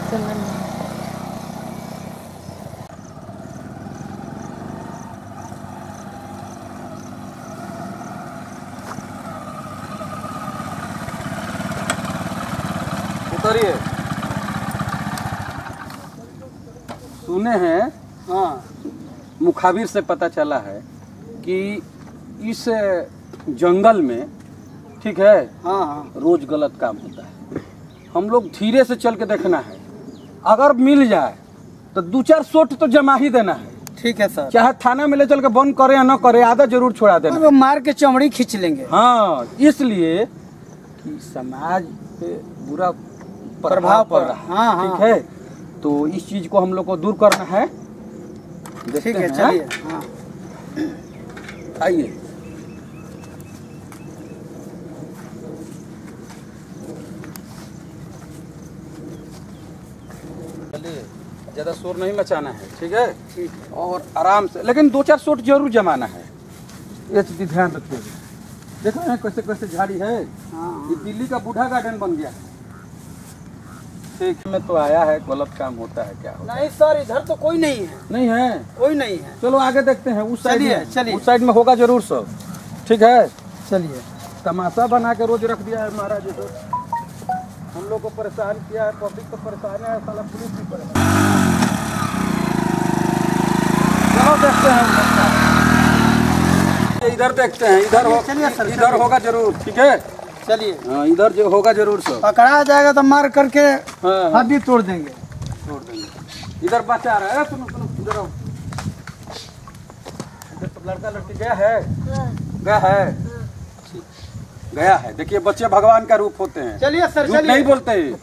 उतरिए। सुने हैं, हाँ, मुखाबिर से पता चला है कि इस जंगल में, ठीक है, हाँ हाँ, रोज गलत काम होता है। हम लोग धीरे से चल के देखना है, अगर मिल जाए तो 2-4 शॉट तो जमा ही देना है। ठीक है सर। चाहे थाना में ले चल के बंद करे या न करे, आधा जरूर छोड़ा देना। वो मार के चमड़ी खींच लेंगे। हाँ, इसलिए कि समाज पे बुरा प्रभाव पड़ रहा है। हाँ, ठीक है, तो इस चीज को हम लोग को दूर करना है। ठीक है, चलिए। हाँ, आइए। चलिए, ज्यादा शोर नहीं मचाना है, ठीक है? ठीक है। और आराम से, लेकिन 2-4 शॉट जरूर जमाना है। ये चीज ध्यान रखिएगा। देखो यहाँ कैसे कैसे झाड़ी है। हाँ, ये दिल्ली का बूढ़ा गार्डन बन गया है। ठीक में तो आया है, गलत काम होता है क्या होता? नहीं सर, इधर तो कोई नहीं है। नहीं है? कोई नहीं है। चलो आगे देखते हैं, उस साइड में। चलिए, उस साइड में होगा जरूर सब। ठीक है, चलिए। तमाशा बना के रोज रख दिया है महाराज, तो हम लोग को परेशान किया है, पब्लिक को परेशान है, साला पुलिस भी परेशान। चलो देखते हैं, इधर देखते हैं, इधर होगा जरूर। ठीक है, चलिए। हाँ, इधर जो होगा जरूर सब पकड़ा जाएगा तो मार करके हड्डी तोड़ देंगे। इधर बचा रहा है। सुनो सुनो, इधर आओ। लड़का लड़की गया है? गया है, गया है। देखिए, बच्चे भगवान का रूप होते हैं। चलिए सर, चलिए। नहीं बोलते।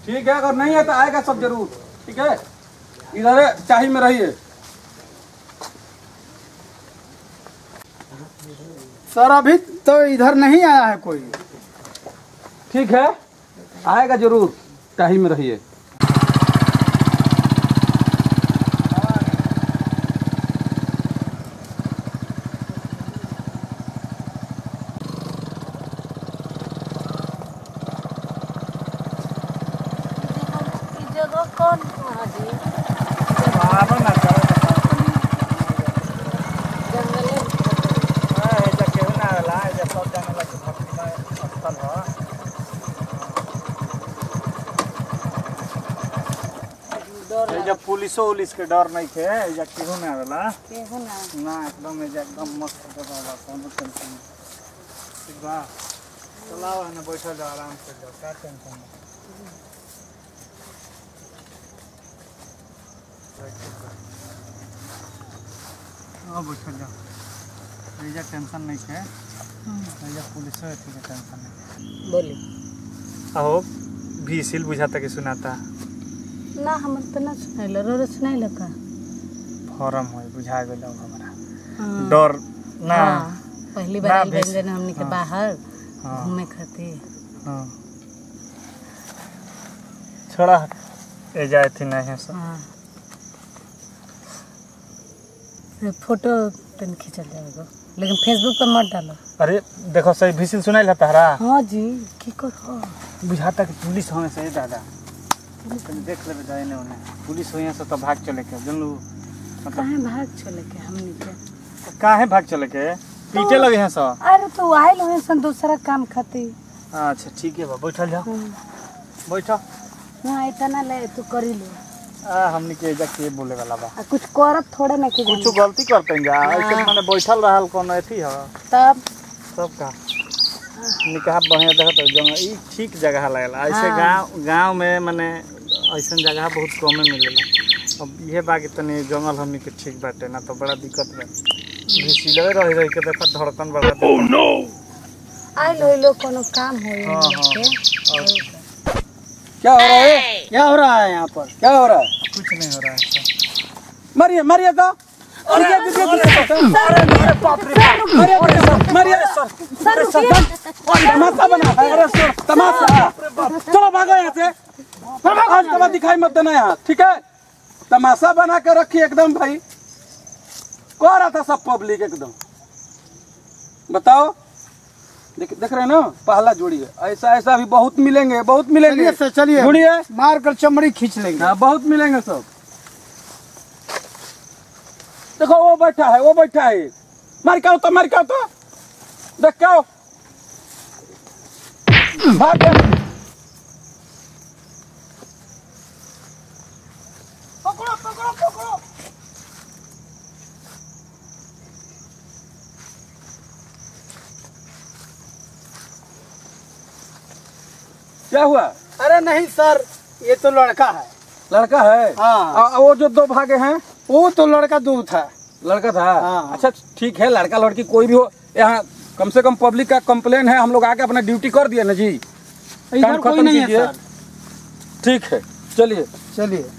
ठीक है, अगर नहीं है तो आएगा सब जरूर। ठीक है, इधर चाही में रहिए। सर, अभी तो इधर नहीं आया है कोई। ठीक है, आएगा जरूर, चाही में रहिए। कौन जब पुलिसो उलिस के डर नहीं थे, जब केहू ना आवेला, केहू ना एकदम मस्त जगह बा, कोनो टेंशन नहीं। ठीक बा, चलाओ ना, बैठल जाओ, आराम से जाओ, क्या टेंशन नहीं। हाँ, बैठल जाओ, ऐजा टेंशन नहीं है, ऐजा पुलिसो है, ठीक है, टेंशन नहीं। बोली अहो भी सिल बुझाता कि सुनाता ना, हम तो ना सुनाइल, रो सुनाइल का फॉर्म है, बुझा गेल हमरा। डर ना, पहली बार आइल बन हमनी के बाहर घूमे खातिर। हां, छोड़ा ए जाए थी नहीं है सब। हां, फोटो तन खींचल जाएगा, लेकिन फेसबुक पर मत डालो। अरे देखो, सही विसिल सुनाइल है तहरा। हां जी, की कर बुझाता कि पुलिस होने से दादा, देख लेबे जाए ने ओने पुलिस होया से तो भाग चले के जनलू। मतलब काहे भाग चले के हमनी के? काहे भाग चले के? पीटे लगे हैं सब। अरे तो आइल होए सन दूसरा काम खातिर। अच्छा ठीक है बा, बैठल जाओ, बैठो। ना इतना ले तू करी ले। हमनी के एजा के बोले वाला बा, कुछ करत थोड़े ना कि कुछ गलती करते जा, ऐसे माने बैठल रहल कोन एथी ह तब सब का निकाह बढ़िया देखत जगह ई ठीक जगह लागला। ऐसे गांव में माने ऐसा जगह बहुत कम मिलेला। अब ये बाकी तनी जंगल हमनी के ठीक बाटे ना, तो बड़ा दिक्कत बा। घिसिलवे रह के देखत धड़कन बढ़ा। ओह नो, आई लो लोग कोनो काम होई। क्या हो रहा है? क्या हो रहा है यहाँ पर? क्या हो रहा है? कुछ नहीं हो रहा है। मारिए मारिए तो। अरे बाप रे, मारिए सर, तमाशा बना है। अरे सर, तमाशा, चलो भागो यहाँ से। आज के बाद दिखाई मत देना यहाँ, ठीक है? तमाशा बना के रखी एकदम भाई, कह रहा था सब पब्लिक एकदम। बताओ, देख रहे हैं ना, पहला जोड़ी है। ऐसा ऐसा भी बहुत मिलेंगे, बहुत मिलेंगे। चलिए जोड़िए, मार कर चमड़ी खींच लेंगे। हाँ बहुत मिलेंगे सब। देखो वो बैठा है, वो बैठा है, मार के आओ तो, मार के आओ तो, देख के आओ, भाग गया। पकड़ो पकड़ो पकड़ो। क्या हुआ? अरे नहीं सर, ये तो लड़का है। लड़का है? हाँ। वो जो दो भागे हैं, वो तो लड़का दूर था। लड़का था? हाँ। अच्छा ठीक है, लड़का लड़की कोई भी हो, यहाँ कम से कम पब्लिक का कंप्लेन है, हम लोग आके अपना ड्यूटी कर दिए ना जी। इधर कोई नहीं है सर। ठीक है, चलिए चलिए।